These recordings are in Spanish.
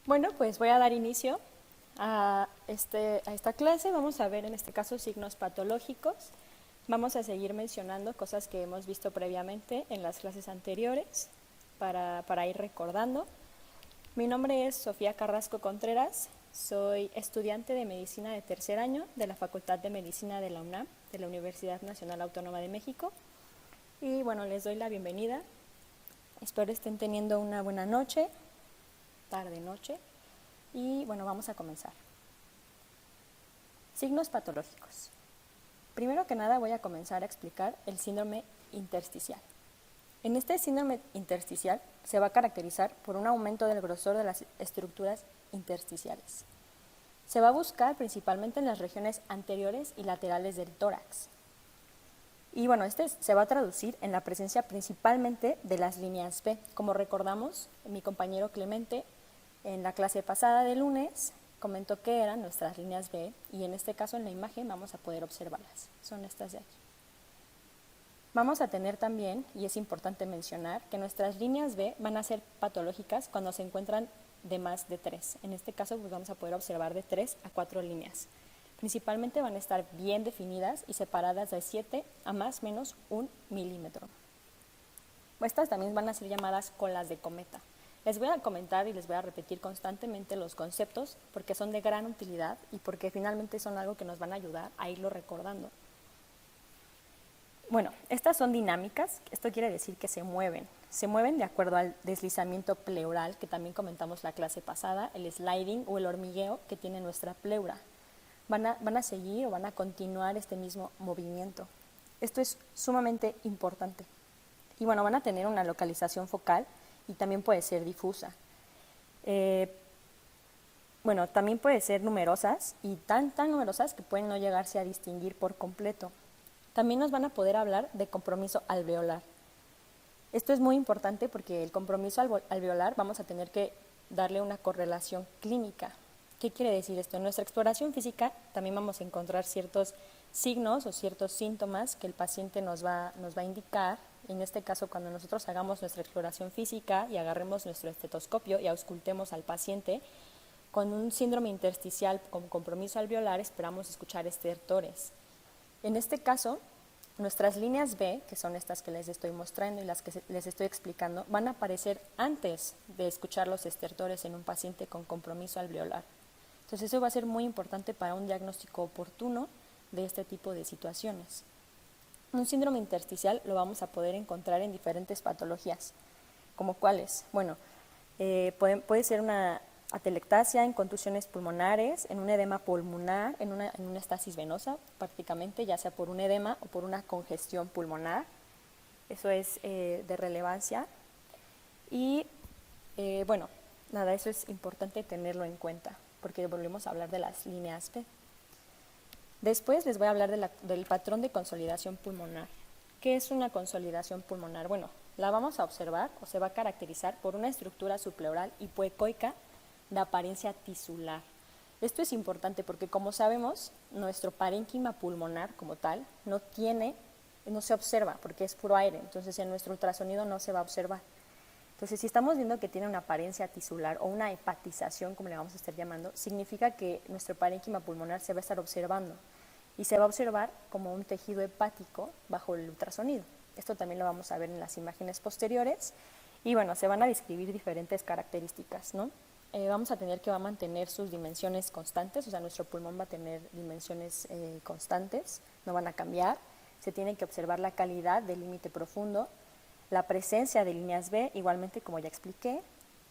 Bueno, pues voy a dar inicio a esta clase. Vamos a ver en este caso signos patológicos. Vamos a seguir mencionando cosas que hemos visto previamente en las clases anteriores para ir recordando. Mi nombre es Sofía Carrasco Contreras, soy estudiante de medicina de tercer año de la Facultad de Medicina de la UNAM, de la Universidad Nacional Autónoma de México. Y bueno, les doy la bienvenida. Espero estén teniendo una buena noche, tarde-noche. Y bueno, vamos a comenzar. Signos patológicos. Primero que nada voy a comenzar a explicar el síndrome intersticial. En este síndrome intersticial se va a caracterizar por un aumento del grosor de las estructuras intersticiales. Se va a buscar principalmente en las regiones anteriores y laterales del tórax. Y bueno, este se va a traducir en la presencia principalmente de las líneas B. Como recordamos, mi compañero Clemente en la clase pasada de lunes comentó que eran nuestras líneas B y en este caso en la imagen vamos a poder observarlas. Son estas de aquí. Vamos a tener también, y es importante mencionar, que nuestras líneas B van a ser patológicas cuando se encuentran de más de 3. En este caso pues vamos a poder observar de 3 a 4 líneas. Principalmente van a estar bien definidas y separadas de 7 a más o menos 1 milímetro. Estas también van a ser llamadas colas de cometa. Les voy a comentar y les voy a repetir constantemente los conceptos porque son de gran utilidad y porque finalmente son algo que nos van a ayudar a irlo recordando. Bueno, estas son dinámicas, esto quiere decir que se mueven de acuerdo al deslizamiento pleural que también comentamos la clase pasada, el sliding o el hormigueo que tiene nuestra pleura. Van a seguir o van a continuar este mismo movimiento. Esto es sumamente importante. Y bueno, van a tener una localización focal y también puede ser difusa. Bueno, también puede ser numerosas y tan numerosas que pueden no llegarse a distinguir por completo. También nos van a poder hablar de compromiso alveolar. Esto es muy importante porque el compromiso alveolar vamos a tener que darle una correlación clínica. ¿Qué quiere decir esto? En nuestra exploración física también vamos a encontrar ciertos signos o ciertos síntomas que el paciente nos va a indicar. En este caso, cuando nosotros hagamos nuestra exploración física y agarremos nuestro estetoscopio y auscultemos al paciente, con un síndrome intersticial con compromiso alveolar esperamos escuchar estertores. En este caso, nuestras líneas B, que son estas que les estoy mostrando y las que les estoy explicando, van a aparecer antes de escuchar los estertores en un paciente con compromiso alveolar. Entonces eso va a ser muy importante para un diagnóstico oportuno de este tipo de situaciones. Un síndrome intersticial lo vamos a poder encontrar en diferentes patologías, como cuáles. Bueno, puede ser una atelectasia en contusiones pulmonares, en un edema pulmonar, en una estasis venosa prácticamente, ya sea por un edema o por una congestión pulmonar. Eso es de relevancia. Y bueno, nada, eso es importante tenerlo en cuenta, porque volvemos a hablar de las líneas B. Después les voy a hablar del patrón de consolidación pulmonar. ¿Qué es una consolidación pulmonar? Bueno, la vamos a observar o se va a caracterizar por una estructura subpleural hipoecoica de apariencia tisular. Esto es importante porque, como sabemos, nuestro parénquima pulmonar como tal no se observa porque es puro aire, entonces en nuestro ultrasonido no se va a observar. Entonces, si estamos viendo que tiene una apariencia tisular o una hepatización, como le vamos a estar llamando, significa que nuestro parénquima pulmonar se va a estar observando y se va a observar como un tejido hepático bajo el ultrasonido. Esto también lo vamos a ver en las imágenes posteriores y bueno, se van a describir diferentes características, ¿no? Vamos a tener que va a mantener sus dimensiones constantes, o sea, nuestro pulmón va a tener dimensiones constantes, no van a cambiar. Se tiene que observar la calidad del límite profundo, la presencia de líneas B, igualmente como ya expliqué,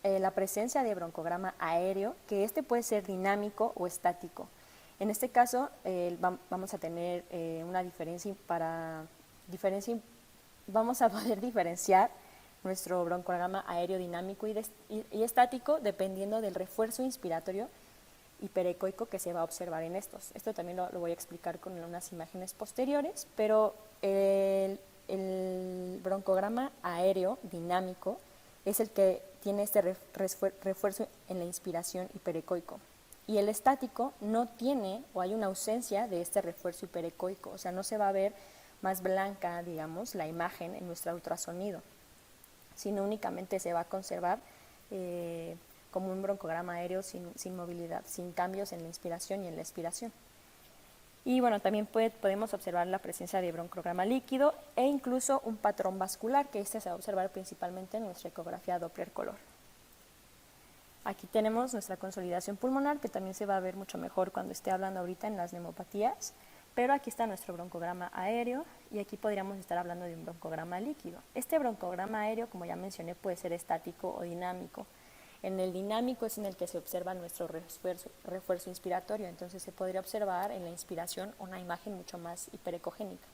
la presencia de broncograma aéreo, que este puede ser dinámico o estático. En este caso vamos a tener una diferencia vamos a poder diferenciar nuestro broncograma aéreo dinámico y estático dependiendo del refuerzo inspiratorio hiperecoico que se va a observar en estos. Esto también lo voy a explicar con unas imágenes posteriores, pero el broncograma aéreo dinámico es el que tiene este refuerzo en la inspiración hiperecoico. Y el estático no tiene o hay una ausencia de este refuerzo hiperecoico, o sea, no se va a ver más blanca, digamos, la imagen en nuestro ultrasonido, sino únicamente se va a conservar como un broncograma aéreo sin movilidad, sin cambios en la inspiración y en la expiración. Y bueno, también podemos observar la presencia de broncograma líquido e incluso un patrón vascular, que este se va a observar principalmente en nuestra ecografía Doppler color. Aquí tenemos nuestra consolidación pulmonar, que también se va a ver mucho mejor cuando esté hablando ahorita en las neumopatías, pero aquí está nuestro broncograma aéreo y aquí podríamos estar hablando de un broncograma líquido. Este broncograma aéreo, como ya mencioné, puede ser estático o dinámico. En el dinámico es en el que se observa nuestro refuerzo inspiratorio, entonces se podría observar en la inspiración una imagen mucho más hiperecogénica.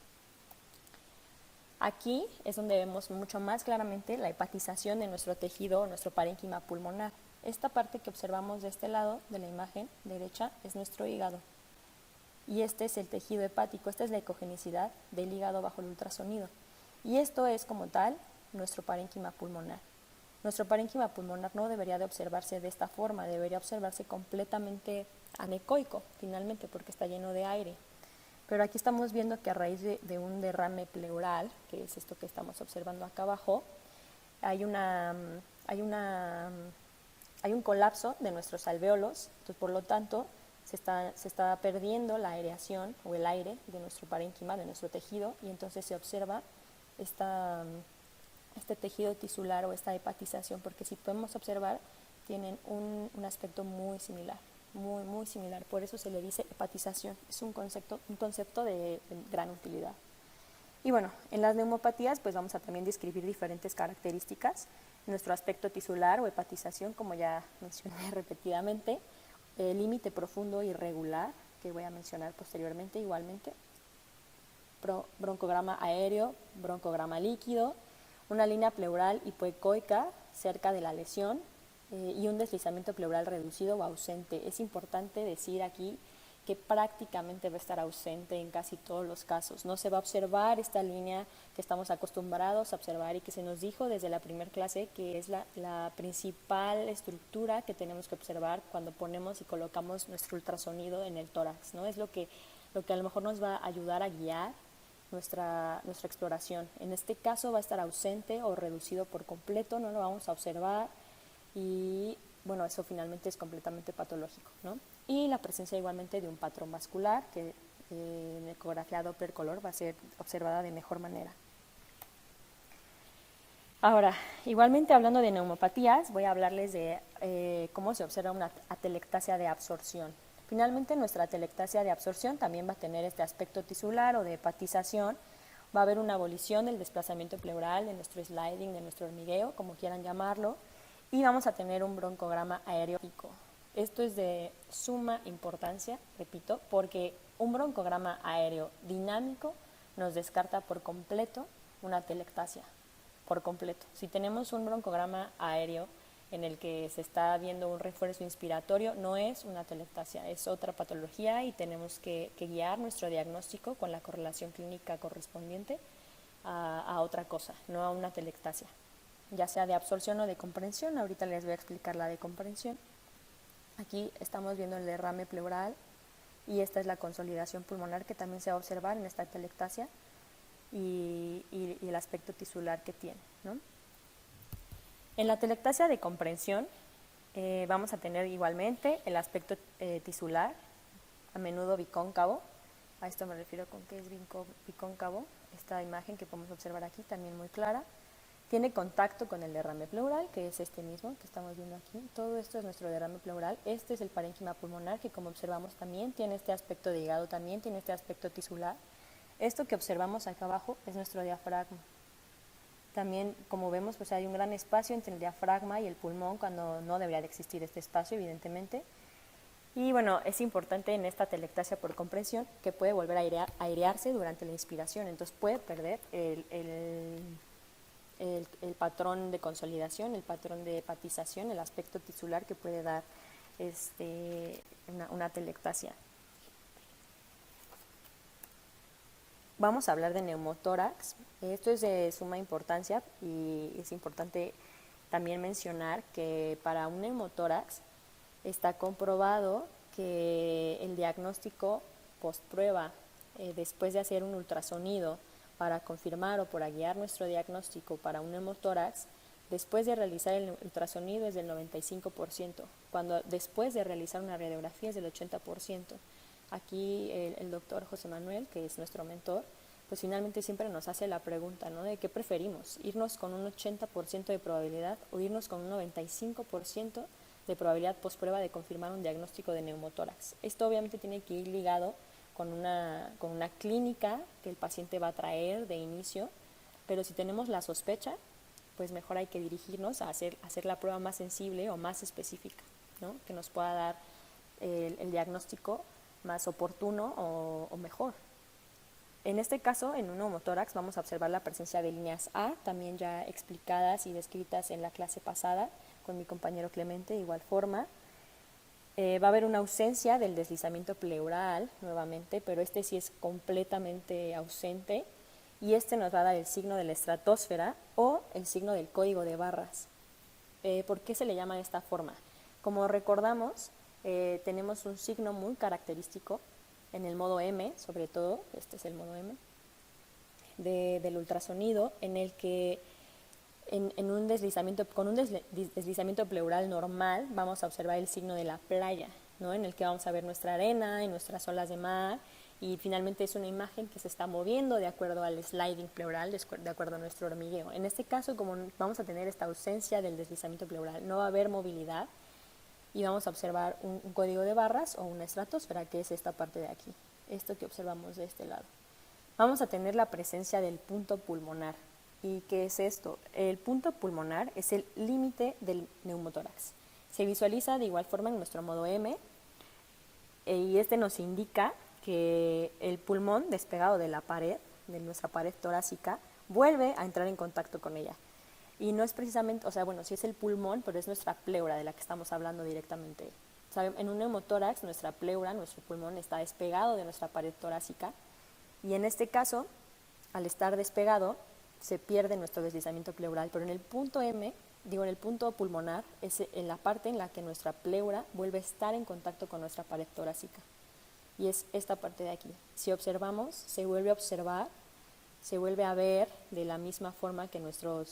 Aquí es donde vemos mucho más claramente la hepatización de nuestro tejido o nuestro parénquima pulmonar. Esta parte que observamos de este lado de la imagen derecha es nuestro hígado. Y este es el tejido hepático, esta es la ecogenicidad del hígado bajo el ultrasonido. Y esto es como tal nuestro parénquima pulmonar. Nuestro parénquima pulmonar no debería de observarse de esta forma, debería observarse completamente anecoico, finalmente, porque está lleno de aire. Pero aquí estamos viendo que a raíz de un derrame pleural, que es esto que estamos observando acá abajo, hay un colapso de nuestros alvéolos, entonces por lo tanto se está perdiendo la aireación o el aire de nuestro parénquima, de nuestro tejido, y entonces se observa este tejido tisular o esta hepatización, porque si podemos observar, tienen un aspecto muy similar, muy similar, por eso se le dice hepatización, es un concepto de gran utilidad. Y bueno, en las neumopatías pues vamos a también describir diferentes características, nuestro aspecto tisular o hepatización, como ya mencioné repetidamente, el límite profundo irregular, que voy a mencionar posteriormente igualmente, broncograma aéreo, broncograma líquido, una línea pleural hipoecoica cerca de la lesión y un deslizamiento pleural reducido o ausente. Es importante decir aquí que prácticamente va a estar ausente en casi todos los casos. No se va a observar esta línea que estamos acostumbrados a observar y que se nos dijo desde la primera clase que es la principal estructura que tenemos que observar cuando ponemos y colocamos nuestro ultrasonido en el tórax, ¿no? Es lo que a lo mejor nos va a ayudar a guiar nuestra exploración. En este caso va a estar ausente o reducido por completo, no lo vamos a observar y bueno, eso finalmente es completamente patológico, ¿no? Y la presencia igualmente de un patrón vascular que en ecografía Doppler color va a ser observada de mejor manera. Ahora, igualmente hablando de neumopatías, voy a hablarles de cómo se observa una atelectasia de absorción. Finalmente, nuestra atelectasia de absorción también va a tener este aspecto tisular o de hepatización. Va a haber una abolición del desplazamiento pleural, de nuestro sliding, de nuestro hormigueo, como quieran llamarlo, y vamos a tener un broncograma aeróbico. Esto es de suma importancia, repito, porque un broncograma aéreo dinámico nos descarta por completo una atelectasia, por completo. Si tenemos un broncograma aéreo en el que se está viendo un refuerzo inspiratorio, no es una atelectasia, es otra patología y tenemos que guiar nuestro diagnóstico con la correlación clínica correspondiente a otra cosa, no a una atelectasia, ya sea de absorción o de comprensión. Ahorita les voy a explicar la de comprensión. Aquí estamos viendo el derrame pleural y esta es la consolidación pulmonar que también se va a observar en esta atelectasia y el aspecto tisular que tiene, ¿no? En la atelectasia de comprensión vamos a tener igualmente el aspecto tisular, a menudo bicóncavo. A esto me refiero con que es bicóncavo, esta imagen que podemos observar aquí también muy clara. Tiene contacto con el derrame pleural, que es este mismo que estamos viendo aquí. Todo esto es nuestro derrame pleural. Este es el parénquima pulmonar, que como observamos también tiene este aspecto de hígado, también tiene este aspecto tisular. Esto que observamos acá abajo es nuestro diafragma. También, como vemos, pues hay un gran espacio entre el diafragma y el pulmón, cuando no debería de existir este espacio, evidentemente. Y bueno, es importante en esta atelectasia por compresión que puede volver a airearse durante la inspiración, entonces puede perder el patrón de consolidación, el patrón de hepatización, el aspecto tisular que puede dar una atelectasia. Vamos a hablar de neumotórax. Esto es de suma importancia y es importante también mencionar que para un neumotórax está comprobado que el diagnóstico postprueba, después de hacer un ultrasonido para confirmar o para guiar nuestro diagnóstico para un neumotórax, después de realizar el ultrasonido es del 95%, cuando después de realizar una radiografía es del 80%. Aquí el doctor José Manuel, que es nuestro mentor, pues finalmente siempre nos hace la pregunta, ¿no? De qué preferimos, irnos con un 80% de probabilidad o irnos con un 95% de probabilidad posprueba de confirmar un diagnóstico de neumotórax. Esto obviamente tiene que ir ligado con una clínica que el paciente va a traer de inicio, pero si tenemos la sospecha, pues mejor hay que dirigirnos a hacer la prueba más sensible o más específica, ¿no? Que nos pueda dar el diagnóstico más oportuno o mejor. En este caso, en un neumotórax vamos a observar la presencia de líneas A, también ya explicadas y descritas en la clase pasada con mi compañero Clemente, de igual forma. Va a haber una ausencia del deslizamiento pleural nuevamente, pero este sí es completamente ausente y este nos va a dar el signo de la estratosfera o el signo del código de barras. ¿Por qué se le llama de esta forma? Como recordamos, tenemos un signo muy característico en el modo M, sobre todo, este es el modo M, del ultrasonido, en el que en un deslizamiento, con un deslizamiento pleural normal vamos a observar el signo de la playa, ¿no? En el que vamos a ver nuestra arena y nuestras olas de mar, y finalmente es una imagen que se está moviendo de acuerdo al sliding pleural, de acuerdo a nuestro hormigueo. En este caso, como vamos a tener esta ausencia del deslizamiento pleural, no va a haber movilidad y vamos a observar un código de barras o una estratosfera, que es esta parte de aquí, esto que observamos de este lado. Vamos a tener la presencia del punto pulmonar. ¿Y qué es esto? El punto pulmonar es el límite del neumotórax. Se visualiza de igual forma en nuestro modo M y este nos indica que el pulmón despegado de la pared, de nuestra pared torácica, vuelve a entrar en contacto con ella. Y no es precisamente, o sea, bueno, sí es el pulmón, pero es nuestra pleura de la que estamos hablando directamente. O sea, en un neumotórax, nuestra pleura, nuestro pulmón está despegado de nuestra pared torácica y en este caso, al estar despegado, se pierde nuestro deslizamiento pleural, pero en el punto M, en el punto pulmonar, es en la parte en la que nuestra pleura vuelve a estar en contacto con nuestra pared torácica. Y es esta parte de aquí. Si observamos, se vuelve a observar, se vuelve a ver de la misma forma que nuestro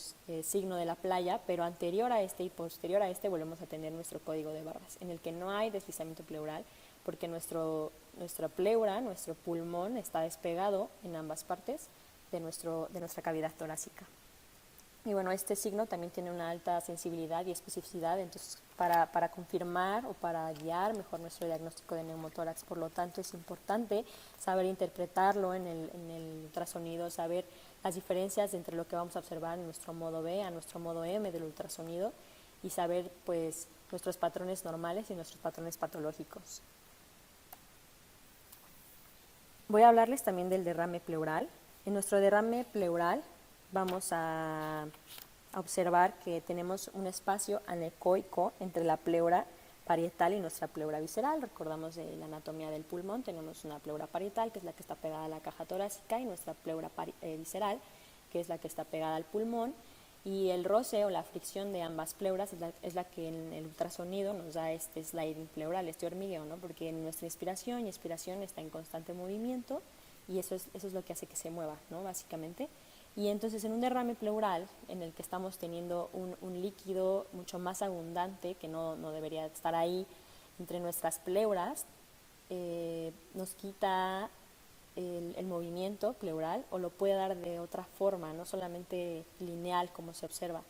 signo de la playa, pero anterior a este y posterior a este volvemos a tener nuestro código de barras, en el que no hay deslizamiento pleural, porque nuestra pleura, nuestro pulmón está despegado en ambas partes de nuestra cavidad torácica. Y bueno, este signo también tiene una alta sensibilidad y especificidad, entonces para confirmar o para guiar mejor nuestro diagnóstico de neumotórax. Por lo tanto, es importante saber interpretarlo en el ultrasonido, saber las diferencias entre lo que vamos a observar en nuestro modo B a nuestro modo M del ultrasonido y saber pues nuestros patrones normales y nuestros patrones patológicos. Voy a hablarles también del derrame pleural. En nuestro derrame pleural vamos a observar que tenemos un espacio anecoico entre la pleura parietal y nuestra pleura visceral. Recordamos de la anatomía del pulmón, tenemos una pleura parietal, que es la que está pegada a la caja torácica, y nuestra pleura visceral, que es la que está pegada al pulmón, y el roce o la fricción de ambas pleuras es la que en el ultrasonido nos da este sliding pleural, este hormigueo, ¿no? Porque nuestra inspiración y expiración está en constante movimiento, y eso es lo que hace que se mueva, ¿no? Básicamente. Y entonces en un derrame pleural en el que estamos teniendo un líquido mucho más abundante, que no debería estar ahí entre nuestras pleuras, nos quita el movimiento pleural o lo puede dar de otra forma, no solamente lineal como se observa.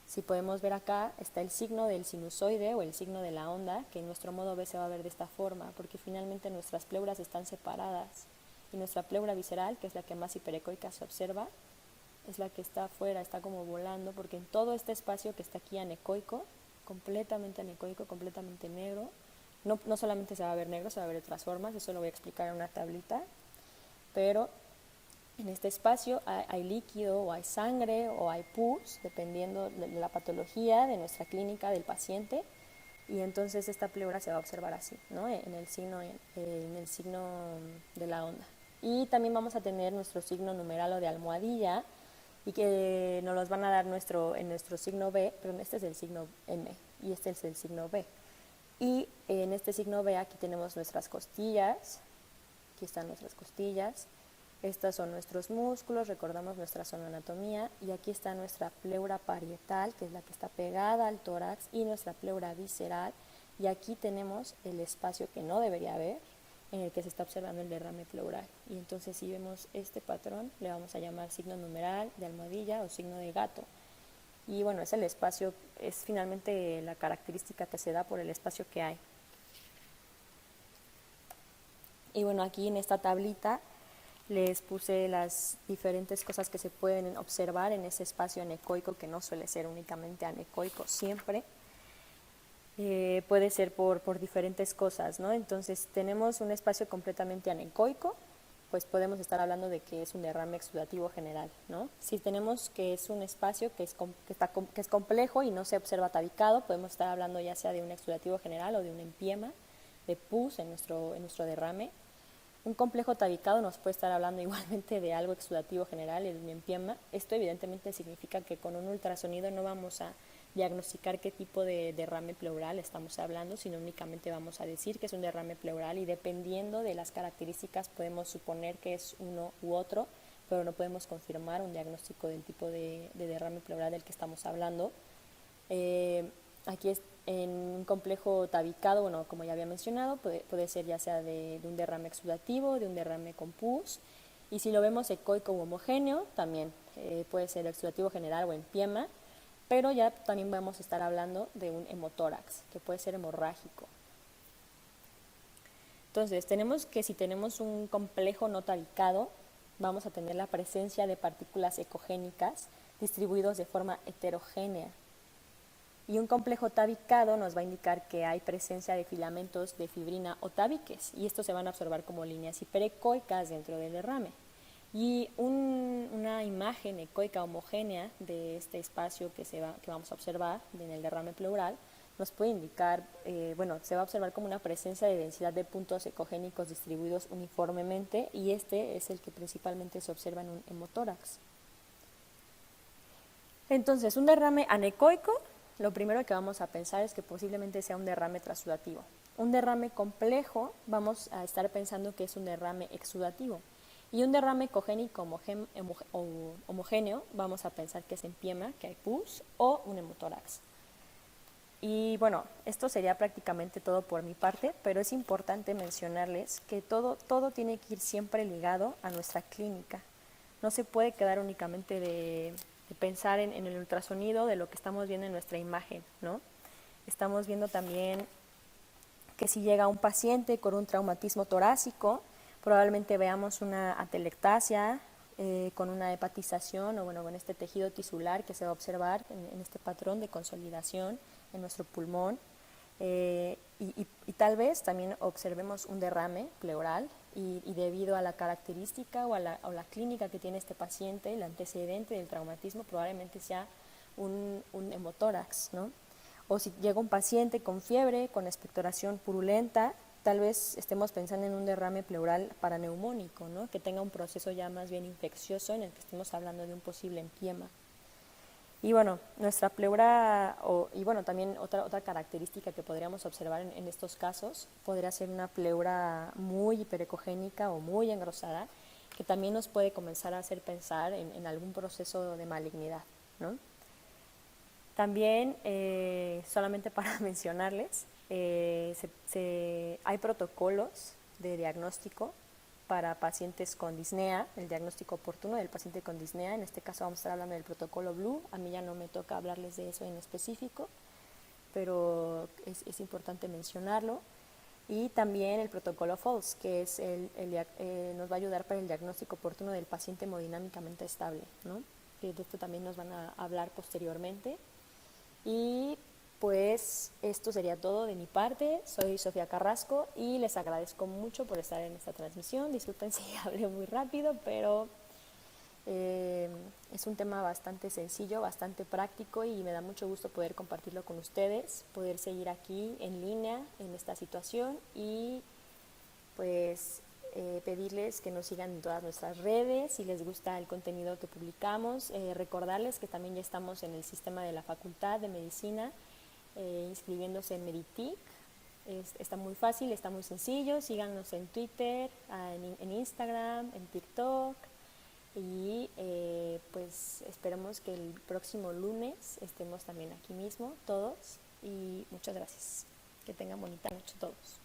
Si podemos ver acá, está el signo del sinusoide o el signo de la onda, que en nuestro modo B se va a ver de esta forma, porque finalmente nuestras pleuras están separadas y nuestra pleura visceral, que es la que más hiperecoica se observa, es la que está afuera, está como volando, porque en todo este espacio que está aquí anecoico, completamente negro, no solamente se va a ver negro, se va a ver de otras formas, eso lo voy a explicar en una tablita, pero en este espacio hay líquido o hay sangre o hay pus, dependiendo de la patología, de nuestra clínica, del paciente, y entonces esta pleura se va a observar así, ¿no? en el signo de la onda. Y también vamos a tener nuestro signo numeral o de almohadilla, y que nos los van a dar en nuestro signo B, pero este es el signo M y este es el signo B. Y en este signo B aquí tenemos nuestras costillas, aquí están nuestras costillas, Estos son nuestros músculos, recordamos nuestra zona anatomía, y aquí está nuestra pleura parietal, que es la que está pegada al tórax, y nuestra pleura visceral, y aquí tenemos el espacio que no debería haber, en el que se está observando el derrame pleural. Y entonces si vemos este patrón, le vamos a llamar signo numeral de almohadilla o signo de gato. Y bueno, es el espacio, es finalmente la característica que se da por el espacio que hay. Y bueno, aquí en esta tablita les puse las diferentes cosas que se pueden observar en ese espacio anecoico, que no suele ser únicamente anecoico siempre. Puede ser por diferentes cosas, ¿no? Entonces tenemos un espacio completamente anecoico, pues podemos estar hablando de que es un derrame exudativo general, ¿no? Si tenemos que es un espacio que es complejo y no se observa tabicado, podemos estar hablando ya sea de un exudativo general o de un empiema, de pus en nuestro derrame. Un complejo tabicado nos puede estar hablando igualmente de algo exudativo general, el empiema. Esto evidentemente significa que con un ultrasonido no vamos a diagnosticar qué tipo de derrame pleural estamos hablando, sino únicamente vamos a decir que es un derrame pleural, y dependiendo de las características podemos suponer que es uno u otro, pero no podemos confirmar un diagnóstico del tipo de derrame pleural del que estamos hablando. Aquí es en un complejo tabicado, bueno, como ya había mencionado, puede ser ya sea de un derrame exudativo, de un derrame con pus, y si lo vemos ecoico u homogéneo, también puede ser exudativo general o empiema, pero ya también vamos a estar hablando de un hemotórax, que puede ser hemorrágico. Entonces, tenemos que si tenemos un complejo no tabicado, vamos a tener la presencia de partículas ecogénicas distribuidos de forma heterogénea. Y un complejo tabicado nos va a indicar que hay presencia de filamentos de fibrina o tabiques, y estos se van a observar como líneas hiperecoicas dentro del derrame. Y una imagen ecoica homogénea de este espacio que vamos a observar en el derrame pleural nos puede indicar, se va a observar como una presencia de densidad de puntos ecogénicos distribuidos uniformemente, y este es el que principalmente se observa en un hemotórax. Entonces, un derrame anecoico, lo primero que vamos a pensar es que posiblemente sea un derrame transudativo. Un derrame complejo, vamos a estar pensando que es un derrame exudativo. Y un derrame ecogénico homogéneo, vamos a pensar que es empiema, que hay pus, o un hemotórax. Y bueno, esto sería prácticamente todo por mi parte, pero es importante mencionarles que todo tiene que ir siempre ligado a nuestra clínica. No se puede quedar únicamente de pensar en el ultrasonido de lo que estamos viendo en nuestra imagen, ¿no? Estamos viendo también que si llega un paciente con un traumatismo torácico, probablemente veamos una atelectasia con una hepatización o en este tejido tisular que se va a observar en este patrón de consolidación en nuestro pulmón, y tal vez también observemos un derrame pleural, y debido a la característica o a la clínica que tiene este paciente, el antecedente del traumatismo probablemente sea un hemotórax, ¿no? O si llega un paciente con fiebre, con expectoración purulenta, tal vez estemos pensando en un derrame pleural paraneumónico, ¿no? Que tenga un proceso ya más bien infeccioso en el que estemos hablando de un posible empiema. Y bueno, nuestra pleura, también otra característica que podríamos observar en estos casos podría ser una pleura muy hiperecogénica o muy engrosada, que también nos puede comenzar a hacer pensar en algún proceso de malignidad, ¿no? También, solamente para mencionarles, hay protocolos de diagnóstico para pacientes con disnea, el diagnóstico oportuno del paciente con disnea. En este caso vamos a estar hablando del protocolo Blue. A mí ya no me toca hablarles de eso en específico, pero es importante mencionarlo. Y también el protocolo FALS, que es nos va a ayudar para el diagnóstico oportuno del paciente hemodinámicamente estable, ¿no? De esto también nos van a hablar posteriormente. Y pues esto sería todo de mi parte. Soy Sofía Carrasco y les agradezco mucho por estar en esta transmisión. Disculpen si hablé muy rápido, pero es un tema bastante sencillo, bastante práctico, y me da mucho gusto poder compartirlo con ustedes, poder seguir aquí en línea en esta situación, y pues pedirles que nos sigan en todas nuestras redes si les gusta el contenido que publicamos. Recordarles que también ya estamos en el sistema de la Facultad de Medicina, inscribiéndose en Meditic, Está muy fácil, está muy sencillo. Síganos en Twitter, en Instagram, en TikTok. Y pues esperemos que el próximo lunes estemos también aquí mismo todos. Y muchas gracias. Que tengan bonita noche todos.